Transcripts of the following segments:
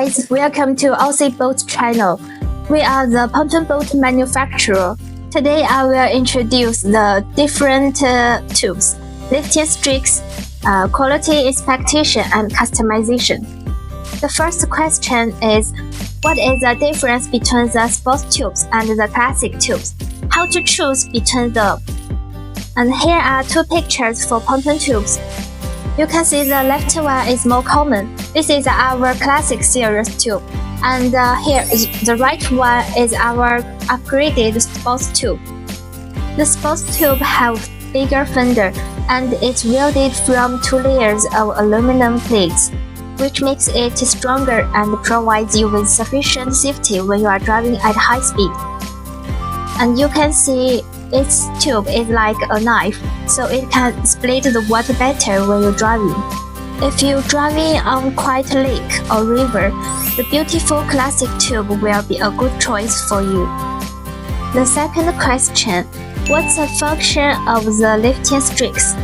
guys, welcome to Aussie Boat channel. We are the pontoon boat manufacturer. Today I will introduce the different tubes, lifting strakes, quality inspection and customization. The first question is, what is the difference between the sports tubes and the classic tubes? How to choose between them? And here are two pictures for pontoon tubes. You can see the left one is more common. This is our classic series tube. And here is the right one is our upgraded sports tube. The sports tube has bigger fender and it's welded from 2 layers of aluminum plates, which makes it stronger and provides you with sufficient safety when you are driving at high speed. And you can see its tube is like a knife, so it can split the water better when you're driving. If you're driving on quiet lake or river, the beautiful classic tube will be a good choice for you. The second question, what's the function of the lifting strakes?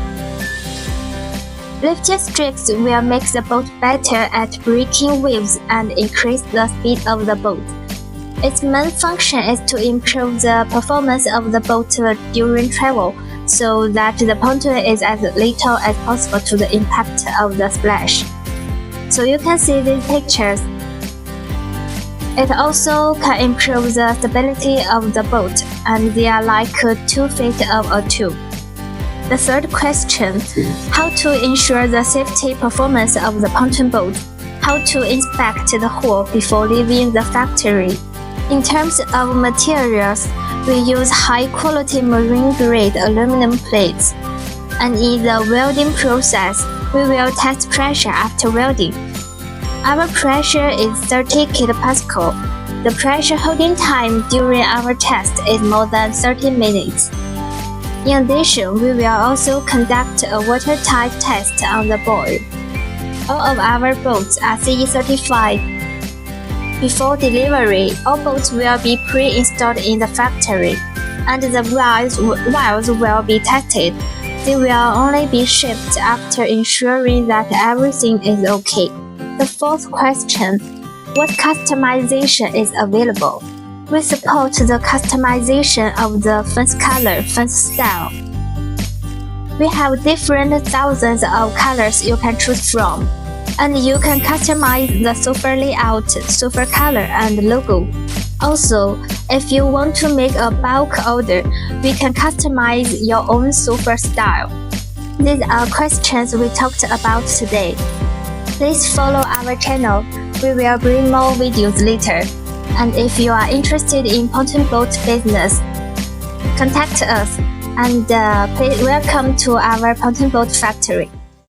Lifting strakes will make the boat better at breaking waves and increase the speed of the boat. Its main function is to improve the performance of the boat during travel, so that the pontoon is as little as possible to the impact of the splash. So you can see these pictures. It also can improve the stability of the boat, and they are like 2 feet of a tube. The third question, how to ensure the safety performance of the pontoon boat? How to inspect the hull before leaving the factory? In terms of materials, we use high-quality marine-grade aluminum plates, and in the welding process, we will test pressure after welding. Our pressure is 30 kPa. The pressure holding time during our test is more than 30 minutes. In addition, we will also conduct a watertight test on the board. All of our boats are CE certified. Before delivery, all boats will be pre-installed in the factory, and the valves will be tested. They will only be shipped after ensuring that everything is okay. The fourth question, what customization is available? We support the customization of the fence color, fence style. We have different thousands of colors you can choose from. And you can customize the sofa layout, sofa color, and logo. Also, if you want to make a bulk order, we can customize your own sofa style. These are questions we talked about today. Please follow our channel. We will bring more videos later. And if you are interested in pontoon boat business, contact us and please welcome to our pontoon boat factory.